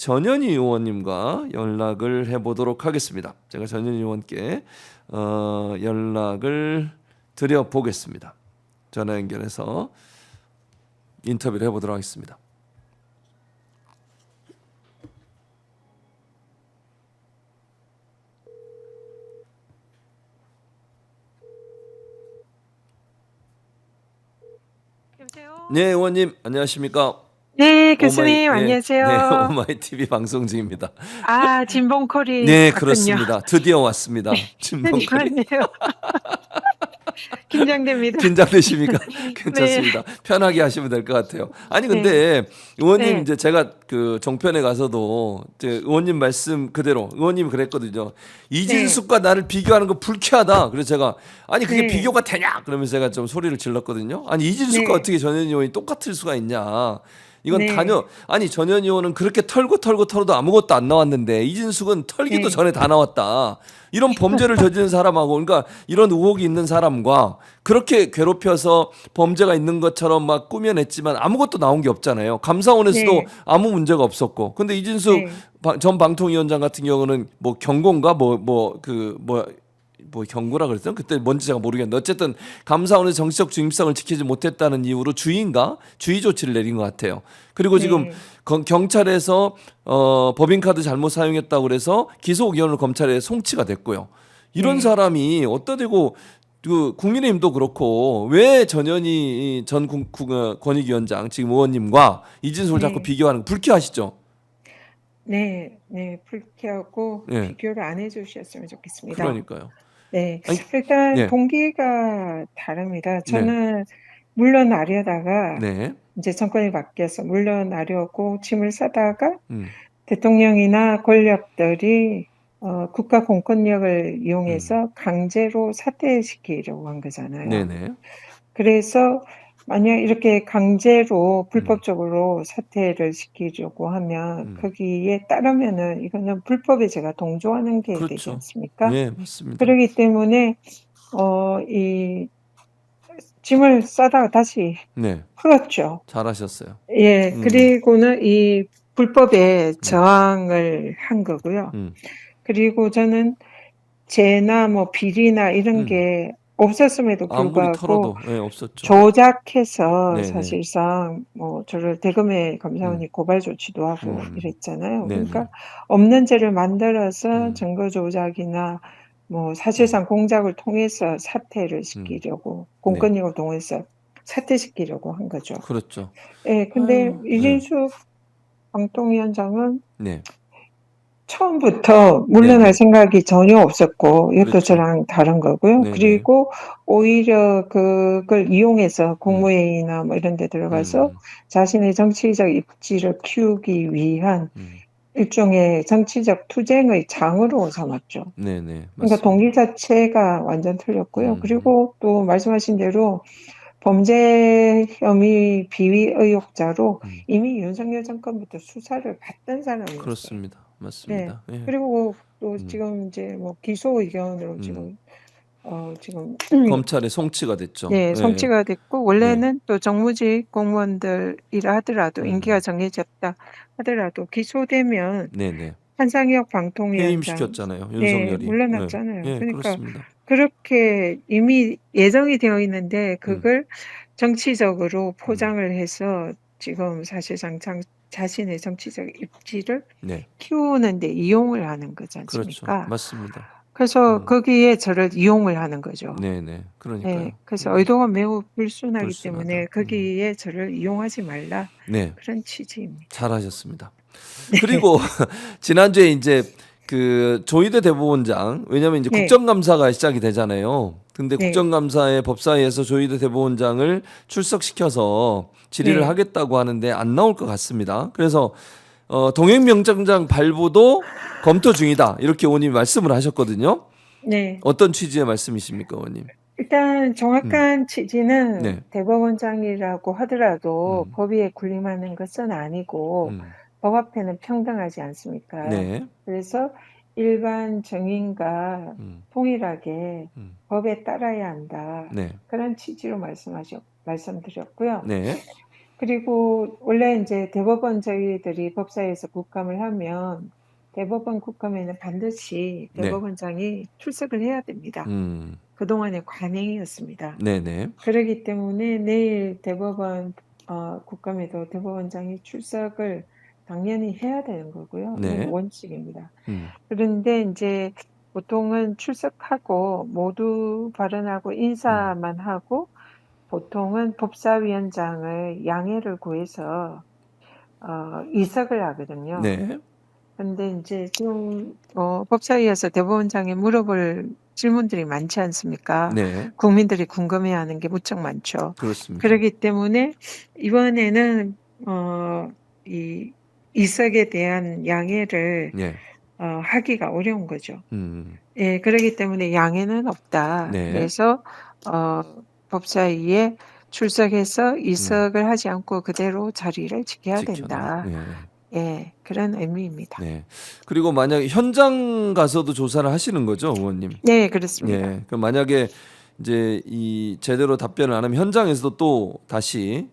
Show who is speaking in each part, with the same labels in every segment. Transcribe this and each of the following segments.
Speaker 1: 전현희 의원님과 연락을 해보도록 하겠습니다. 제가 전현희 의원께 연락을 드려보겠습니다. 전화 연결해서 인터뷰를 해보도록 하겠습니다.
Speaker 2: 여보세요?
Speaker 1: 네, 의원님 안녕하십니까?
Speaker 2: 네,
Speaker 1: 오마이
Speaker 2: 교수님
Speaker 1: 네, 네,
Speaker 2: 안녕하세요.
Speaker 1: 오마이 TV 방송 중입니다.
Speaker 2: 아, 진봉콜이
Speaker 1: 네,
Speaker 2: 왔군요.
Speaker 1: 그렇습니다. 드디어
Speaker 2: 네,
Speaker 1: 왔습니다. 진봉거리.
Speaker 2: 아니에요. 긴장됩니다.
Speaker 1: 긴장되십니까?
Speaker 2: 네,
Speaker 1: 괜찮습니다. 편하게 하시면 될 것 같아요. 아니
Speaker 2: 네,
Speaker 1: 근데 의원님
Speaker 2: 네,
Speaker 1: 이제 제가 그 종편에 가서도 이제 의원님 말씀 그대로 의원님이 그랬거든요.
Speaker 2: 네,
Speaker 1: 이진숙과 나를 비교하는 거 불쾌하다. 그래서 제가 아니 그게
Speaker 2: 네,
Speaker 1: 비교가 되냐? 그러면서 제가 좀 소리를 질렀거든요. 아니 이진숙과
Speaker 2: 네,
Speaker 1: 어떻게 전현희 의원이 똑같을 수가 있냐? 이건
Speaker 2: 네,
Speaker 1: 아니 전현희 의원은 그렇게 털고 털어도 아무것도 안 나왔는데 이진숙은 털기도
Speaker 2: 네,
Speaker 1: 전에 다 나왔다. 이런 범죄를 저지른 사람하고 그러니까 이런 의혹이 있는 사람과 그렇게 괴롭혀서 범죄가 있는 것처럼 막 꾸며냈지만 아무것도 나온 게 없잖아요. 감사원에서도
Speaker 2: 네,
Speaker 1: 아무 문제가 없었고. 근데 이진숙
Speaker 2: 네,
Speaker 1: 전 방통위원장 같은 경우는 뭐 경고인가 뭐 경고라 그랬어요. 그때 뭔지 제가 모르겠는데 어쨌든 감사원에서 정치적 중립성을 지키지 못했다는 이유로 주의 조치를 내린 것 같아요. 그리고 지금
Speaker 2: 네,
Speaker 1: 경찰에서 법인카드 잘못 사용했다고 그래서 기소 의견으로 검찰에 송치가 됐고요. 이런
Speaker 2: 네,
Speaker 1: 사람이 어디다 대고 그 국민의힘도 그렇고 왜 전현희 전 권익위원장 지금 의원님과 이진솔 자꾸
Speaker 2: 네,
Speaker 1: 비교하는 거 불쾌하시죠?
Speaker 2: 네, 네, 불쾌하고
Speaker 1: 예,
Speaker 2: 비교를 안 해주셨으면 좋겠습니다.
Speaker 1: 그러니까요.
Speaker 2: 네,
Speaker 1: 아니,
Speaker 2: 일단
Speaker 1: 예,
Speaker 2: 동기가 다릅니다.
Speaker 1: 네,
Speaker 2: 저는 물러나려다가
Speaker 1: 네,
Speaker 2: 이제 정권이 바뀌어서 물러나려고 짐을 싸다가
Speaker 1: 음,
Speaker 2: 대통령이나 권력들이 국가 공권력을
Speaker 1: 음,
Speaker 2: 이용해서 강제로 사퇴시키려고 한 거잖아요.
Speaker 1: 네네,
Speaker 2: 그래서 만약 이렇게 강제로
Speaker 1: 음,
Speaker 2: 불법적으로 사퇴를 시키려고 하면
Speaker 1: 음.
Speaker 2: 거기에 따르면은 이거는 불법에 제가 동조하는 게 되지
Speaker 1: 그렇죠.
Speaker 2: 않습니까?
Speaker 1: 예, 맞습니다.
Speaker 2: 그렇기 때문에 이 짐을 싸다가 다시
Speaker 1: 네,
Speaker 2: 풀었죠.
Speaker 1: 잘하셨어요.
Speaker 2: 예, 그리고는 이 불법에
Speaker 1: 네,
Speaker 2: 저항을 한 거고요.
Speaker 1: 음,
Speaker 2: 그리고 저는 죄나 뭐 비리나 이런
Speaker 1: 음.
Speaker 2: 게 없었음에도
Speaker 1: 아무리
Speaker 2: 불구하고
Speaker 1: 털어도 예, 없었죠.
Speaker 2: 조작해서
Speaker 1: 네네,
Speaker 2: 사실상 뭐 저를 대검의
Speaker 1: 음,
Speaker 2: 감사원이 고발 조치도 하고
Speaker 1: 음,
Speaker 2: 이랬잖아요.
Speaker 1: 네네,
Speaker 2: 그러니까 없는 죄를 만들어서
Speaker 1: 음,
Speaker 2: 증거 조작이나 뭐
Speaker 1: 음,
Speaker 2: 사실상 공작을 통해서 사퇴를
Speaker 1: 음,
Speaker 2: 시키려고
Speaker 1: 네,
Speaker 2: 공권력을 통해서 사퇴시키려고 한 거죠.
Speaker 1: 그렇죠.
Speaker 2: 예, 근데
Speaker 1: 아유, 네,
Speaker 2: 이진숙 방통위원장은
Speaker 1: 네,
Speaker 2: 처음부터 물러날
Speaker 1: 네네,
Speaker 2: 생각이 전혀 없었고, 이것도
Speaker 1: 그렇죠.
Speaker 2: 저랑 다른 거고요.
Speaker 1: 네네,
Speaker 2: 그리고 오히려 그걸 이용해서
Speaker 1: 음,
Speaker 2: 국무회의나 뭐 이런 데 들어가서
Speaker 1: 음,
Speaker 2: 자신의 정치적 입지를 키우기 위한
Speaker 1: 음,
Speaker 2: 일종의 정치적 투쟁의 장으로 삼았죠.
Speaker 1: 네네,
Speaker 2: 그러니까
Speaker 1: 맞습니다.
Speaker 2: 동기 자체가 완전 틀렸고요.
Speaker 1: 음,
Speaker 2: 그리고 또 말씀하신 대로 범죄 혐의 비위 의혹자로
Speaker 1: 음,
Speaker 2: 이미 윤석열 정권부터 수사를 받던 사람이었어요.
Speaker 1: 그렇습니다.
Speaker 2: 네.
Speaker 1: 맞습니다. 예,
Speaker 2: 그리고 또
Speaker 1: 음,
Speaker 2: 지금 이제 뭐 기소 의견으로
Speaker 1: 음.
Speaker 2: 지금
Speaker 1: 검찰에 송치가 됐죠.
Speaker 2: 네,
Speaker 1: 예,
Speaker 2: 송치가 됐고
Speaker 1: 네,
Speaker 2: 원래는 또 정무직 공무원들이라 하더라도 임기가
Speaker 1: 음,
Speaker 2: 정해졌다 하더라도 기소되면
Speaker 1: 네네.
Speaker 2: 한상혁 방통위원장
Speaker 1: 해임시켰잖아요.
Speaker 2: 네,
Speaker 1: 윤석열이. 예,
Speaker 2: 물러났잖아요.
Speaker 1: 예,
Speaker 2: 그러니까
Speaker 1: 그렇습니다.
Speaker 2: 그렇게 이미 예정이 되어 있는데
Speaker 1: 음,
Speaker 2: 그걸 정치적으로
Speaker 1: 음,
Speaker 2: 포장을 해서 지금 사실상 자신의 정치적 입지를
Speaker 1: 네,
Speaker 2: 키우는 데 이용을 하는 거지
Speaker 1: 그렇죠.
Speaker 2: 않습니까?
Speaker 1: 맞습니다.
Speaker 2: 그래서
Speaker 1: 음,
Speaker 2: 거기에 저를 이용을 하는 거죠.
Speaker 1: 네네.
Speaker 2: 네,
Speaker 1: 그러니까요.
Speaker 2: 그래서 의도가 매우 불순하기 때문에
Speaker 1: 불순하다.
Speaker 2: 거기에 저를 이용하지 말라
Speaker 1: 네,
Speaker 2: 그런 취지입니다.
Speaker 1: 잘하셨습니다. 그리고 지난주에 이제 그 조희대 대법원장, 왜냐하면 이제
Speaker 2: 네,
Speaker 1: 국정감사가 시작이 되잖아요. 근데
Speaker 2: 네,
Speaker 1: 국정감사에 법사위에서 조희대 대법원장을 출석시켜서 질의를
Speaker 2: 네.
Speaker 1: 하겠다고 하는데 안 나올 것 같습니다. 그래서 동행명장장 발부도 검토 중이다. 이렇게 의원님이 말씀을 하셨거든요.
Speaker 2: 네.
Speaker 1: 어떤 취지의 말씀이십니까, 의원님?
Speaker 2: 일단
Speaker 1: 음,
Speaker 2: 정확한 취지는
Speaker 1: 네,
Speaker 2: 대법원장이라고 하더라도
Speaker 1: 음,
Speaker 2: 법위에 군림하는 것은 아니고
Speaker 1: 음,
Speaker 2: 법 앞에는 평등하지 않습니까?
Speaker 1: 네,
Speaker 2: 그래서 일반 정인과
Speaker 1: 음,
Speaker 2: 동일하게
Speaker 1: 음,
Speaker 2: 법에 따라야 한다.
Speaker 1: 네,
Speaker 2: 그런 취지로 말씀드렸고요.
Speaker 1: 네,
Speaker 2: 그리고 원래 이제 대법원 저희들이 법사위에서 국감을 하면 대법원 국감에는 반드시
Speaker 1: 네.
Speaker 2: 대법원장이 출석을 해야 됩니다.
Speaker 1: 음.
Speaker 2: 그동안의 관행이었습니다.
Speaker 1: 네네.
Speaker 2: 그렇기 때문에 내일 대법원 국감에도 대법원장이 출석을 당연히 해야 되는 거고요. 이건
Speaker 1: 네.
Speaker 2: 원칙입니다.
Speaker 1: 음.
Speaker 2: 그런데 이제 보통은 출석하고 모두 발언하고 인사만 하고 보통은 법사위원장을 양해를 구해서 이석을 하거든요.
Speaker 1: 네.
Speaker 2: 근데 이제 좀 법사위에서 대법원장에 물어볼 질문들이 많지 않습니까?
Speaker 1: 네.
Speaker 2: 국민들이 궁금해하는 게 무척 많죠.
Speaker 1: 그렇습니다.
Speaker 2: 그렇기 때문에 이번에는 이 이석에 대한 양해를
Speaker 1: 네.
Speaker 2: 하기가 어려운 거죠.
Speaker 1: 음.
Speaker 2: 예, 그렇기 때문에 양해는 없다.
Speaker 1: 네.
Speaker 2: 그래서 법사위에 출석해서 이석을 하지 않고 그대로 자리를 지켜야
Speaker 1: 지켜라.
Speaker 2: 된다.
Speaker 1: 네.
Speaker 2: 예, 그런 의미입니다.
Speaker 1: 네. 그리고 만약 현장 가서도 조사를 하시는 거죠, 의원님?
Speaker 2: 네, 그렇습니다.
Speaker 1: 예. 그럼 만약에 이제 이 제대로 답변을 안 하면 현장에서도 또 다시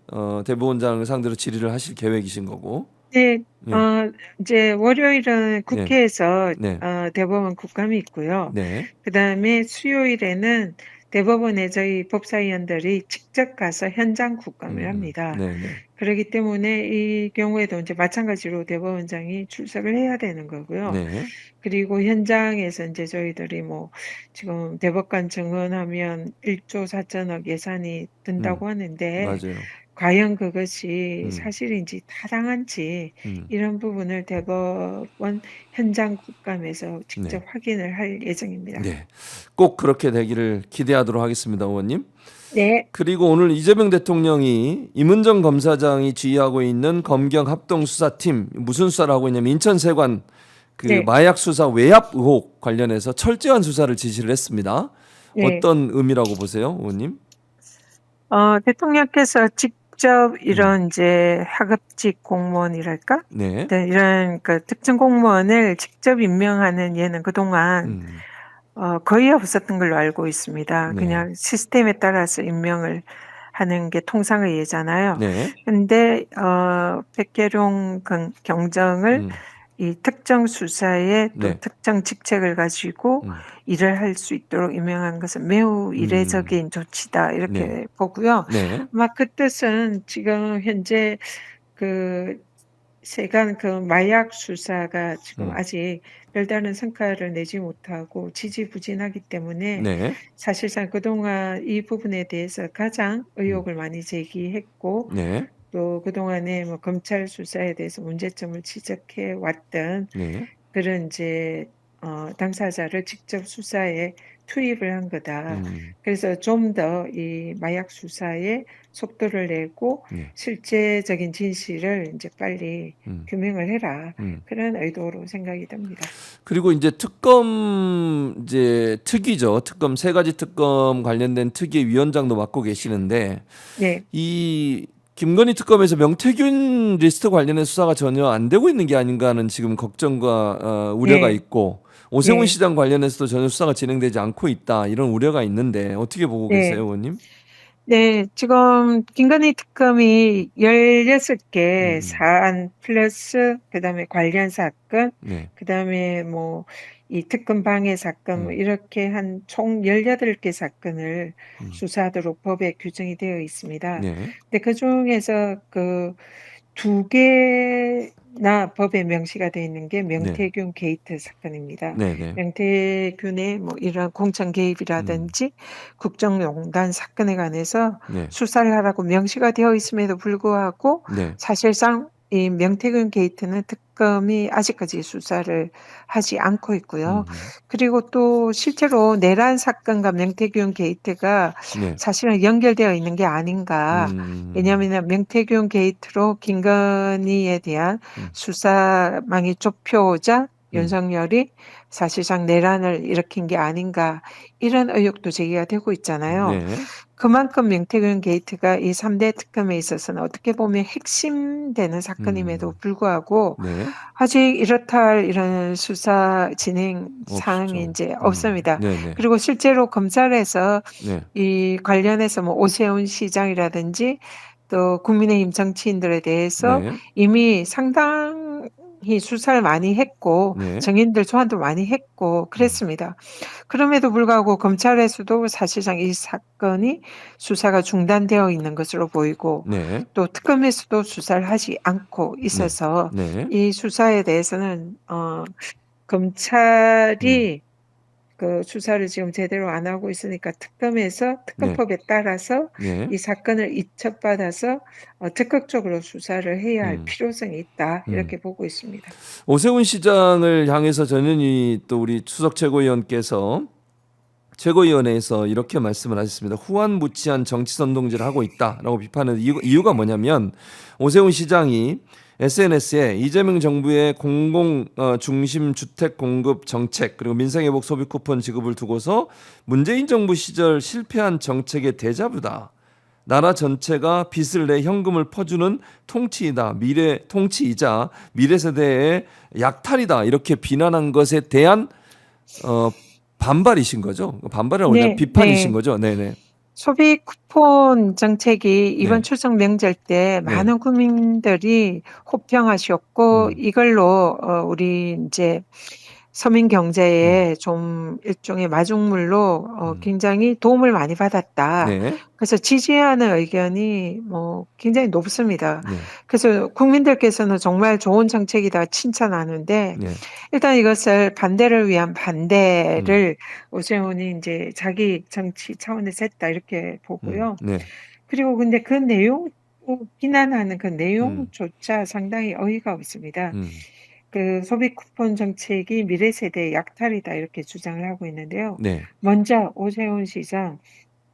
Speaker 1: 대법원장을 상대로 질의를 하실 계획이신 거고.
Speaker 2: 네,
Speaker 1: 예.
Speaker 2: 이제 월요일은 국회에서
Speaker 1: 네.
Speaker 2: 대법원 국감이 있고요.
Speaker 1: 네.
Speaker 2: 그다음에 수요일에는 대법원에 저희 법사위원들이 직접 가서 현장 국감을 합니다.
Speaker 1: 네, 네.
Speaker 2: 그렇기 때문에 이 경우에도 이제 마찬가지로 대법원장이 출석을 해야 되는 거고요.
Speaker 1: 네.
Speaker 2: 그리고 현장에서 이제 저희들이 뭐 지금 대법관 증언하면 1조 4천억 예산이 든다고 하는데
Speaker 1: 맞아요.
Speaker 2: 과연 그것이
Speaker 1: 음.
Speaker 2: 사실인지 타당한지
Speaker 1: 음.
Speaker 2: 이런 부분을 대법원 현장 국감에서 직접
Speaker 1: 네.
Speaker 2: 확인을 할 예정입니다.
Speaker 1: 네. 꼭 그렇게 되기를 기대하도록 하겠습니다, 의원님.
Speaker 2: 네.
Speaker 1: 그리고 오늘 이재명 대통령이 임은정 검사장이 지휘하고 있는 검경 합동수사팀 무슨 수사를 하고 있냐면 인천세관 그
Speaker 2: 네.
Speaker 1: 마약 수사 외압 의혹 관련해서 철저한 수사를 지시를 했습니다.
Speaker 2: 네.
Speaker 1: 어떤 의미라고 보세요, 의원님?
Speaker 2: 대통령께서 직접 이런 이제 하급직 공무원이랄까?
Speaker 1: 네.
Speaker 2: 네, 이런 그 특정 공무원을 직접 임명하는 예는 그동안 거의 없었던 걸로 알고 있습니다.
Speaker 1: 네.
Speaker 2: 그냥 시스템에 따라서 임명을 하는 게 통상의 예잖아요.
Speaker 1: 네.
Speaker 2: 근데 백계룡 경정을 이 특정 수사에 또
Speaker 1: 네.
Speaker 2: 특정 직책을 가지고 일을 할 수 있도록 임명한 것은 매우 이례적인 조치다 이렇게
Speaker 1: 네.
Speaker 2: 보고요.
Speaker 1: 네.
Speaker 2: 막 그 뜻은 지금 현재 그 세간 그 마약 수사가 지금 아직 별다른 성과를 내지 못하고 지지부진하기 때문에
Speaker 1: 네.
Speaker 2: 사실상 그동안 이 부분에 대해서 가장 의혹을 많이 제기했고
Speaker 1: 네.
Speaker 2: 또 그동안에 뭐 검찰 수사에 대해서 문제점을 지적해 왔던
Speaker 1: 네.
Speaker 2: 그런 이제 당사자를 직접 수사에 투입을 한 거다. 그래서 좀 더 이 마약 수사에 속도를 내고
Speaker 1: 네.
Speaker 2: 실제적인 진실을 이제 빨리 규명을 해라. 그런 의도로 생각이 됩니다.
Speaker 1: 그리고 이제 특위죠. 특검 세 가지 특검 관련된 특위 위원장도 맡고 계시는데
Speaker 2: 네.
Speaker 1: 이 김건희 특검에서 명태균 리스트 관련된 수사가 전혀 안 되고 있는 게 아닌가 하는 지금 걱정과 우려가
Speaker 2: 네.
Speaker 1: 있고 오세훈
Speaker 2: 네.
Speaker 1: 시장 관련해서도 전혀 수사가 진행되지 않고 있다 이런 우려가 있는데 어떻게 보고
Speaker 2: 네.
Speaker 1: 계세요, 의원님?
Speaker 2: 네, 지금 김건희 특검이 16개 사안 플러스 그다음에 관련 사건,
Speaker 1: 네.
Speaker 2: 그다음에 뭐 이 특검 방해 사건 뭐 이렇게 한 총 18개 사건을 수사하도록 법에 규정이 되어 있습니다.
Speaker 1: 네.
Speaker 2: 근데 그중에서 그 2개나 법에 명시가 되어 있는 게 명태균 게이트 사건입니다.
Speaker 1: 네, 네.
Speaker 2: 명태균의 뭐 이런 공천 개입이라든지 국정농단 사건에 관해서
Speaker 1: 네.
Speaker 2: 수사를 하라고 명시가 되어 있음에도 불구하고
Speaker 1: 네.
Speaker 2: 사실상 이 명태균 게이트는 특검이 아직까지 수사를 하지 않고 있고요. 그리고 또 실제로 내란 사건과 명태균 게이트가
Speaker 1: 네.
Speaker 2: 사실은 연결되어 있는 게 아닌가. 왜냐하면 명태균 게이트로 김건희에 대한 수사망이 좁혀오자 윤석열이 사실상 내란을 일으킨 게 아닌가 이런 의혹도 제기가 되고 있잖아요.
Speaker 1: 네.
Speaker 2: 그만큼 명태균 게이트가 이 3대 특검에 있어서는 어떻게 보면 핵심되는 사건임에도 불구하고
Speaker 1: 네.
Speaker 2: 아직 이렇다 할 이런 수사 진행 사항이
Speaker 1: 없죠.
Speaker 2: 이제 없습니다.
Speaker 1: 네네.
Speaker 2: 그리고 실제로 검찰에서
Speaker 1: 네.
Speaker 2: 이 관련해서 뭐 오세훈 시장이라든지 또 국민의힘 정치인들에 대해서
Speaker 1: 네.
Speaker 2: 이미 상당히 수사를 많이 했고
Speaker 1: 네.
Speaker 2: 증인들 소환도 많이 했고 그랬습니다. 그럼에도 불구하고 검찰에서도 사실상 이 사건이 수사가 중단되어 있는 것으로 보이고
Speaker 1: 네.
Speaker 2: 또 특검에서도 수사를 하지 않고
Speaker 1: 네.
Speaker 2: 있어서
Speaker 1: 네.
Speaker 2: 이 수사에 대해서는 검찰이 그 수사를 지금 제대로 안 하고 있으니까 특검에서
Speaker 1: 네.
Speaker 2: 특검법에 따라서
Speaker 1: 네.
Speaker 2: 이 사건을 이첩받아서 적극적으로 수사를 해야 할
Speaker 1: 음.
Speaker 2: 필요성이 있다
Speaker 1: 음.
Speaker 2: 이렇게 보고 있습니다.
Speaker 1: 오세훈 시장을 향해서 전현희 또 우리 수석 최고위원께서 최고위원회에서 이렇게 말씀을 하셨습니다. 후한무치한 정치 선동질을 하고 있다라고 비판하는 이유가 뭐냐면 오세훈 시장이 SNS에 이재명 정부의 공공 중심 주택 공급 정책 그리고 민생회복 소비 쿠폰 지급을 두고서 문재인 정부 시절 실패한 정책의 데자뷰다. 나라 전체가 빚을 내 현금을 퍼주는 통치이다. 통치이자 미래 세대의 약탈이다. 이렇게 비난한 것에 대한 반발이신 거죠? 반발이라고 그러냐?
Speaker 2: 네,
Speaker 1: 비판이신
Speaker 2: 네.
Speaker 1: 거죠? 네네.
Speaker 2: 소비 쿠폰 정책이 이번
Speaker 1: 네.
Speaker 2: 추석 명절 때
Speaker 1: 네.
Speaker 2: 많은 국민들이 호평하셨고 이걸로 우리 이제 서민 경제에 좀 일종의 마중물로 굉장히 도움을 많이 받았다.
Speaker 1: 네.
Speaker 2: 그래서 지지하는 의견이 굉장히 높습니다.
Speaker 1: 네.
Speaker 2: 그래서 국민들께서는 정말 좋은 정책이다 칭찬하는데
Speaker 1: 네.
Speaker 2: 일단 이것을 반대를 위한 반대를 오세훈이 이제 자기 정치 차원에서 했다 이렇게 보고요.
Speaker 1: 네.
Speaker 2: 그리고 근데 그 내용 비난하는 그 내용조차 상당히 어이가 없습니다. 그 소비 쿠폰 정책이 미래 세대의 약탈이다 이렇게 주장을 하고 있는데요.
Speaker 1: 네.
Speaker 2: 먼저 오세훈 시장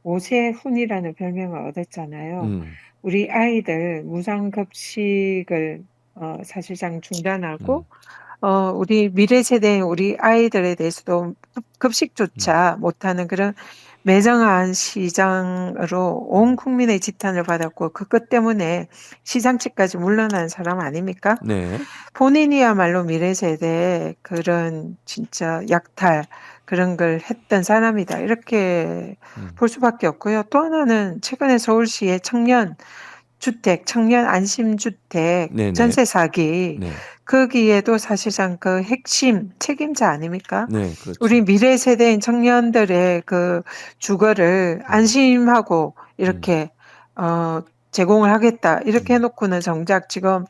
Speaker 2: 오세훈이라는 별명을 얻었잖아요. 우리 아이들 무상급식을 사실상 중단하고 우리 미래 세대 우리 아이들에 대해서도 급식조차 못하는 그런 매정한 시장으로 온 국민의 지탄을 받았고 그것 때문에 시상식까지 물러난 사람 아닙니까?
Speaker 1: 네.
Speaker 2: 본인이야말로 미래 세대의 그런 진짜 약탈 그런 걸 했던 사람이다 이렇게 볼 수밖에 없고요. 또 하나는 최근에 서울시의 청년 주택, 청년 안심주택
Speaker 1: 네네.
Speaker 2: 전세 사기
Speaker 1: 네.
Speaker 2: 거기에도 사실상 그 핵심 책임자 아닙니까?
Speaker 1: 네. 그렇죠.
Speaker 2: 우리 미래 세대인 청년들의 그 주거를 안심하고 이렇게 제공을 하겠다 이렇게 해놓고는 정작 지금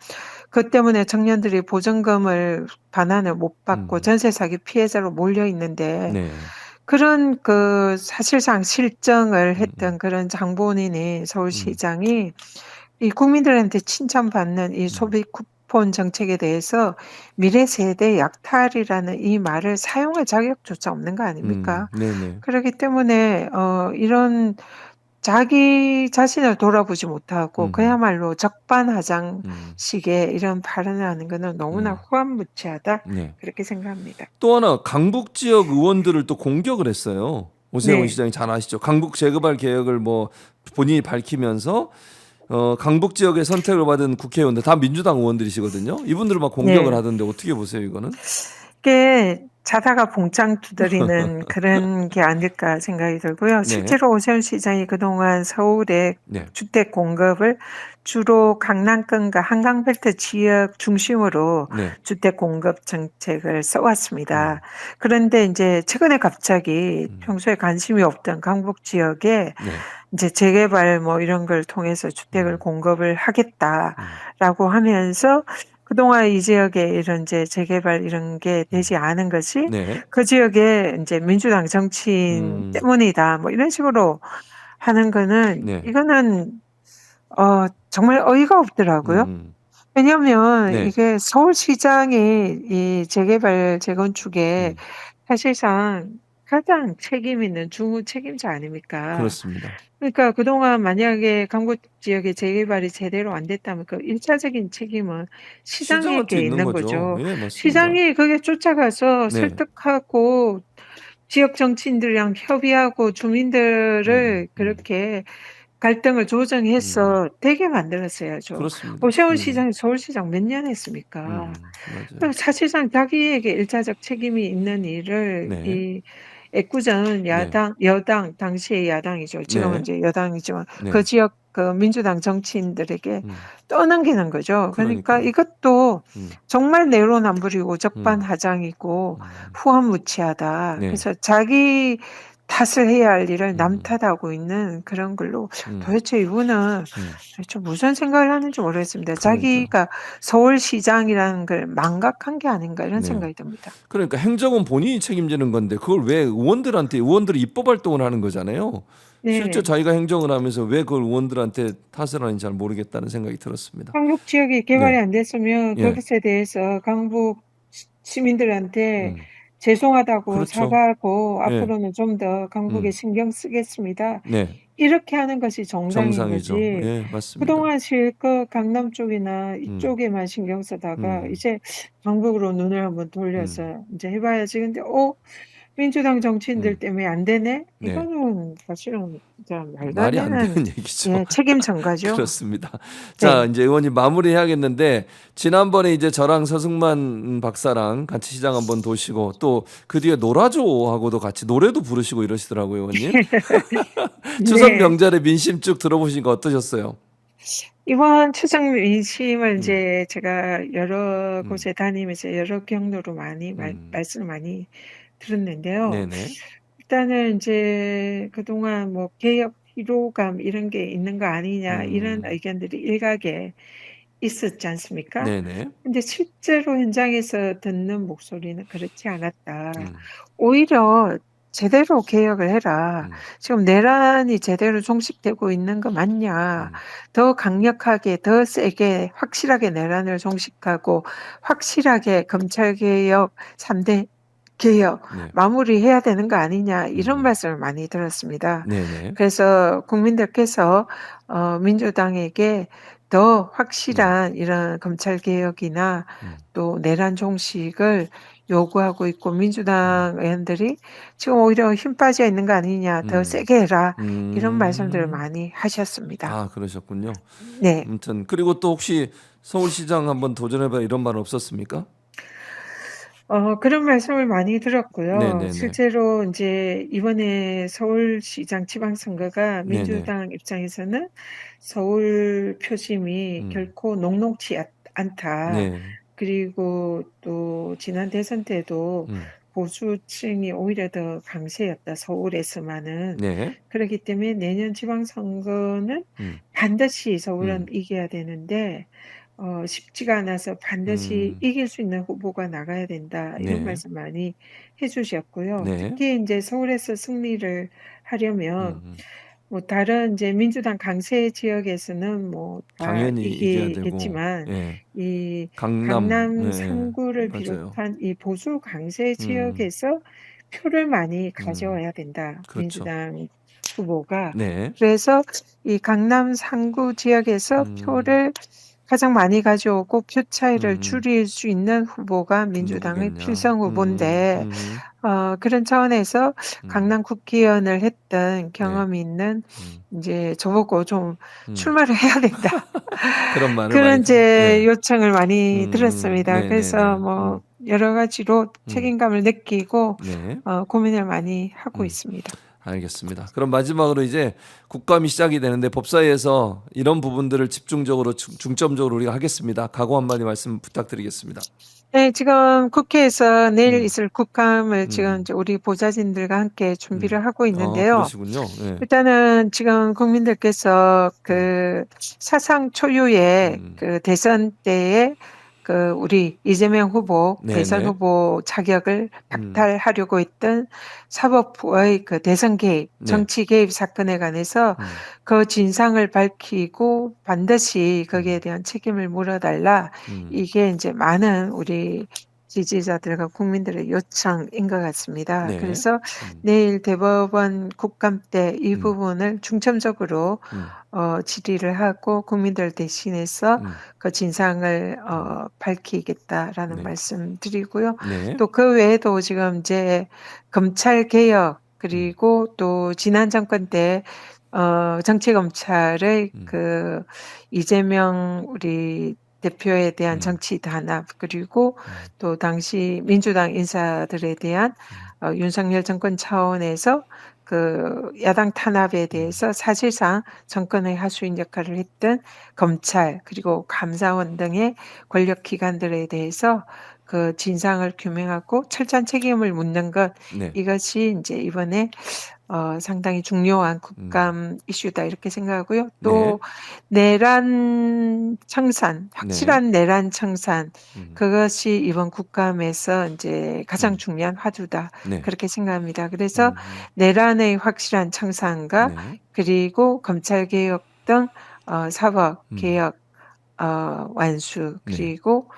Speaker 2: 그 때문에 청년들이 보증금을 반환을 못 받고 전세 사기 피해자로 몰려 있는데
Speaker 1: 네.
Speaker 2: 그런 그 사실상 실정을 했던 그런 장본인이 서울시장이 이 국민들한테 칭찬받는 이 소비 쿠폰 정책에 대해서 미래 세대 약탈이라는 이 말을 사용할 자격조차 없는 거 아닙니까?
Speaker 1: 네네.
Speaker 2: 그렇기 때문에 이런 자기 자신을 돌아보지 못하고 그야말로 적반하장식의 이런 발언을 하는 것은 너무나 후한무치하다
Speaker 1: 네.
Speaker 2: 그렇게 생각합니다.
Speaker 1: 또 하나 강북 지역 의원들을 또 공격을 했어요. 오세훈
Speaker 2: 네.
Speaker 1: 시장이 잘 아시죠? 강북 재개발 계획을 뭐 본인이 밝히면서 강북 지역의 선택을 받은 국회의원들 다 민주당 의원들이시거든요. 이분들을 막 공격을
Speaker 2: 네.
Speaker 1: 하던데 어떻게 보세요, 이거는?
Speaker 2: 이게 자다가 봉창 두드리는 그런 게 아닐까 생각이 들고요. 실제로 오세훈 시장이 그동안 서울의
Speaker 1: 네.
Speaker 2: 주택 공급을 주로 강남권과 한강벨트 지역 중심으로
Speaker 1: 네.
Speaker 2: 주택 공급 정책을 써왔습니다. 그런데 이제 최근에 갑자기 평소에 관심이 없던 강북 지역에
Speaker 1: 네.
Speaker 2: 이제 재개발 뭐 이런 걸 통해서 주택을 공급을 하겠다라고 하면서 그동안 이 지역에 이런 이제 재개발 이런 게 되지 않은 것이
Speaker 1: 네.
Speaker 2: 그 지역에 이제 민주당 정치인 때문이다. 뭐 이런 식으로 하는 거는
Speaker 1: 네.
Speaker 2: 이거는 정말 어이가 없더라고요. 왜냐하면
Speaker 1: 네.
Speaker 2: 이게 서울시장이 이 재개발 재건축에 사실상 가장 책임 있는 중후 책임자 아닙니까?
Speaker 1: 그렇습니다.
Speaker 2: 그러니까 그동안 만약에 강북 지역의 재개발이 제대로 안 됐다면 그 1차적인 책임은
Speaker 1: 시장한테
Speaker 2: 시장에게
Speaker 1: 있는
Speaker 2: 있는
Speaker 1: 거죠.
Speaker 2: 거죠.
Speaker 1: 예, 맞습니다.
Speaker 2: 시장이 거기에 쫓아가서
Speaker 1: 네.
Speaker 2: 설득하고 지역 정치인들이랑 협의하고 주민들을 그렇게 갈등을 조정해서 되게 만들었어야죠.
Speaker 1: 그렇습니다.
Speaker 2: 오세훈 시장이 서울시장 몇 년 했습니까?
Speaker 1: 맞아요.
Speaker 2: 사실상 자기에게 1차적 책임이 있는 일을
Speaker 1: 네.
Speaker 2: 이 애꿎은
Speaker 1: 네.
Speaker 2: 여당 당시의 야당이죠. 지금은
Speaker 1: 네.
Speaker 2: 이제 여당이지만 그
Speaker 1: 네.
Speaker 2: 지역 그 민주당 정치인들에게 떠넘기는 거죠. 그러니까
Speaker 1: 그러니까요.
Speaker 2: 이것도
Speaker 1: 음.
Speaker 2: 정말 내로남불이고
Speaker 1: 음.
Speaker 2: 적반하장이고
Speaker 1: 음.
Speaker 2: 후한무치하다.
Speaker 1: 네.
Speaker 2: 그래서 자기 탓을 해야 할 일을 남
Speaker 1: 음.
Speaker 2: 탓하고 있는 그런 걸로
Speaker 1: 음.
Speaker 2: 도대체 이분은
Speaker 1: 음.
Speaker 2: 좀 무슨 생각을 하는지 모르겠습니다.
Speaker 1: 그러니까요.
Speaker 2: 자기가 서울시장이라는 걸 망각한 게 아닌가 이런
Speaker 1: 네.
Speaker 2: 생각이 듭니다.
Speaker 1: 그러니까 행정은 본인이 책임지는 건데 그걸 왜 의원들이 입법 활동을 하는 거잖아요. 실제
Speaker 2: 네.
Speaker 1: 자기가 행정을 하면서 왜 그걸 의원들한테 탓을 하는지 잘 모르겠다는 생각이 들었습니다.
Speaker 2: 강북 지역이 개발이
Speaker 1: 네.
Speaker 2: 안 됐으면
Speaker 1: 예.
Speaker 2: 그것에 대해서 강북 시민들한테
Speaker 1: 음.
Speaker 2: 죄송하다고
Speaker 1: 그렇죠.
Speaker 2: 사과하고
Speaker 1: 예.
Speaker 2: 앞으로는 좀 더 강북에 신경 쓰겠습니다.
Speaker 1: 네.
Speaker 2: 이렇게 하는 것이 정당인
Speaker 1: 정상이죠.
Speaker 2: 거지.
Speaker 1: 예, 맞습니다.
Speaker 2: 그동안 실컷 강남 쪽이나
Speaker 1: 음.
Speaker 2: 이쪽에만 신경 쓰다가
Speaker 1: 음.
Speaker 2: 이제 강북으로 눈을 한번 돌려서 이제 해봐야지. 근데 민주당 정치인들
Speaker 1: 음.
Speaker 2: 때문에 안 되네?
Speaker 1: 네.
Speaker 2: 이거는 사실은 진짜 말도 안
Speaker 1: 말이 안
Speaker 2: 되는
Speaker 1: 되는 얘기죠.
Speaker 2: 책임 전가죠.
Speaker 1: 그렇습니다. 자,
Speaker 2: 네.
Speaker 1: 이제 의원님 마무리해야겠는데 지난번에 이제 저랑 서승만 박사랑 같이 시장 한번 도시고 또 그 뒤에 놀아줘 하고도 같이 노래도 부르시고 이러시더라고요, 의원님. 추석
Speaker 2: 네.
Speaker 1: 명절에 민심 쭉 들어보시니까 어떠셨어요?
Speaker 2: 이번 추석 민심을
Speaker 1: 음.
Speaker 2: 이제 제가 여러
Speaker 1: 음.
Speaker 2: 곳에 다니면서 여러 경로로 많이 말씀을 많이 들었는데요.
Speaker 1: 네네.
Speaker 2: 일단은 이제 그동안 뭐 개혁 피로감 이런 게 있는 거 아니냐 이런 의견들이 일각에 있었지 않습니까?
Speaker 1: 네네.
Speaker 2: 근데 실제로 현장에서 듣는 목소리는 그렇지 않았다.
Speaker 1: 음.
Speaker 2: 오히려 제대로 개혁을 해라.
Speaker 1: 음.
Speaker 2: 지금 내란이 제대로 종식되고 있는 거 맞냐.
Speaker 1: 음.
Speaker 2: 더 강력하게, 더 세게, 확실하게 내란을 종식하고 확실하게 검찰개혁 3대 개혁
Speaker 1: 네.
Speaker 2: 마무리해야 되는 거 아니냐 이런 말씀을 많이 들었습니다.
Speaker 1: 네네.
Speaker 2: 그래서 국민들께서 민주당에게 더 확실한 이런 검찰개혁이나 또 내란 종식을 요구하고 있고 민주당 의원들이 지금 오히려 힘 빠져 있는 거 아니냐 더 세게 해라 이런 말씀들을 많이 하셨습니다.
Speaker 1: 아, 그러셨군요.
Speaker 2: 네.
Speaker 1: 아무튼 그리고 또 혹시 서울시장 한번 도전해봐 이런 말 없었습니까?
Speaker 2: 그런 말씀을 많이 들었고요.
Speaker 1: 네네네.
Speaker 2: 실제로 이제 이번에 서울시장 지방선거가
Speaker 1: 네네.
Speaker 2: 민주당 입장에서는 서울 표심이 결코 녹록지 않다.
Speaker 1: 네.
Speaker 2: 그리고 또 지난 대선 때도 보수층이 오히려 더 강세였다. 서울에서만은.
Speaker 1: 네.
Speaker 2: 그렇기 때문에 내년 지방선거는 반드시 서울은 이겨야 되는데 쉽지가 않아서 반드시 이길 수 있는 후보가 나가야 된다. 이런
Speaker 1: 네.
Speaker 2: 말씀 많이 해주셨고요.
Speaker 1: 네.
Speaker 2: 특히 이제 서울에서 승리를 하려면 뭐 다른 이제 민주당 강세 지역에서는 뭐 다
Speaker 1: 당연히 이겨야 되고.
Speaker 2: 이기겠지만
Speaker 1: 예.
Speaker 2: 이
Speaker 1: 강남.
Speaker 2: 강남
Speaker 1: 네.
Speaker 2: 3구를
Speaker 1: 맞아요.
Speaker 2: 비롯한 이 보수 강세 지역에서 표를 많이 가져와야 된다.
Speaker 1: 그렇죠.
Speaker 2: 민주당 후보가.
Speaker 1: 네.
Speaker 2: 그래서 이 강남 3구 지역에서 표를 가장 많이 가져오고 표 차이를 줄일 수 있는 후보가 민주당의
Speaker 1: 누구겠냐.
Speaker 2: 필성 후보인데 그런 차원에서 강남 국회의원을 했던 경험이 있는 이제 저보고 좀 출마를 해야 된다.
Speaker 1: 그런 말을
Speaker 2: 그런
Speaker 1: 많이
Speaker 2: 이제 요청을 많이 들었습니다. 그래서
Speaker 1: 네네네.
Speaker 2: 뭐 여러 가지로 책임감을 느끼고
Speaker 1: 네.
Speaker 2: 고민을 많이 하고 있습니다.
Speaker 1: 알겠습니다. 그럼 마지막으로 이제 국감이 시작이 되는데 법사위에서 이런 부분들을 집중적으로 중점적으로 우리가 하겠습니다. 각오 한마디 말씀 부탁드리겠습니다.
Speaker 2: 네, 지금 국회에서 내일 있을 국감을 지금 이제 우리 보좌진들과 함께 준비를 하고
Speaker 1: 아,
Speaker 2: 있는데요.
Speaker 1: 그러시군요. 네.
Speaker 2: 일단은 지금 국민들께서 그 사상 초유의 그 대선 때에 그 우리 이재명 후보 대선
Speaker 1: 네네.
Speaker 2: 후보 자격을 박탈하려고 했던 사법부의 그 대선 개입,
Speaker 1: 네.
Speaker 2: 정치 개입 사건에 관해서 그 진상을 밝히고 반드시 거기에 대한 책임을 물어달라. 이게 이제 많은 우리 지지자들과 국민들의 요청인 것 같습니다.
Speaker 1: 네.
Speaker 2: 그래서 내일 대법원 국감 때 이 부분을 중점적으로 질의를 하고 국민들 대신해서 그 진상을 밝히겠다라는
Speaker 1: 네.
Speaker 2: 말씀 드리고요.
Speaker 1: 네.
Speaker 2: 또 그 외에도 지금 이제 검찰 개혁 그리고 또 지난 정권 때 정치검찰의 그 이재명 우리 대표에 대한 정치 단합, 그리고 또 당시 민주당 인사들에 대한 윤석열 정권 차원에서 그 야당 탄압에 대해서 사실상 정권의 하수인 역할을 했던 검찰 그리고 감사원 등의 권력 기관들에 대해서 그 진상을 규명하고 철저한 책임을 묻는 것,
Speaker 1: 네.
Speaker 2: 이것이 이제 이번에 상당히 중요한 국감 이슈다 이렇게 생각하고요. 또 내란 청산, 확실한 내란 청산, 그것이 이번 국감에서 이제 가장 중요한 화두다
Speaker 1: 네.
Speaker 2: 그렇게 생각합니다. 그래서 내란의 확실한 청산과
Speaker 1: 네.
Speaker 2: 그리고 검찰 개혁 등 사법 개혁 완수, 그리고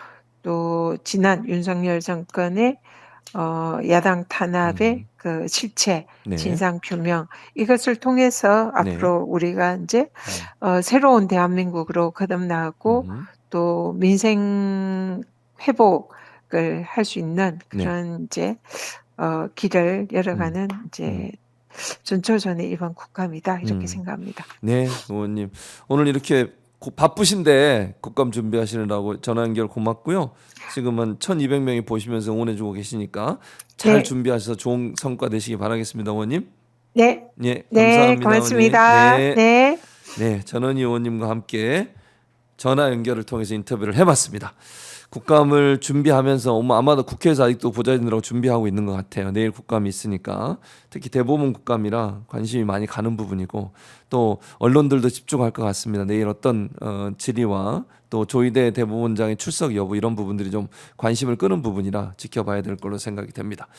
Speaker 2: 또 지난 윤석열 정권의 야당 탄압의 그 실체,
Speaker 1: 네.
Speaker 2: 진상 규명, 이것을 통해서 앞으로 우리가 이제 새로운 대한민국으로 거듭나고 또 민생 회복을 할 수 있는 그런 이제 길을 열어가는 이제 전초전의 이번 국감이다 이렇게 생각합니다.
Speaker 1: 네, 의원님 오늘 이렇게 바쁘신데 국감 준비하시느라고 전화 연결 고맙고요. 지금은 1,200명이 보시면서 응원해주고 계시니까 잘
Speaker 2: 네.
Speaker 1: 준비하셔서 좋은 성과 내시기 바라겠습니다, 의원님.
Speaker 2: 네.
Speaker 1: 예,
Speaker 2: 네,
Speaker 1: 감사합니다,
Speaker 2: 고맙습니다.
Speaker 1: 의원님.
Speaker 2: 네.
Speaker 1: 네, 전원희 의원님과 함께 전화 연결을 통해서 인터뷰를 해봤습니다. 국감을 준비하면서 아마도 국회에서 아직도 보좌진들하고 준비하고 있는 것 같아요. 내일 국감이 있으니까 특히 대법원 국감이라 관심이 많이 가는 부분이고 또 언론들도 집중할 것 같습니다. 내일 어떤 질의와 또 조희대 대법원장의 출석 여부 이런 부분들이 좀 관심을 끄는 부분이라 지켜봐야 될 걸로 생각이 됩니다.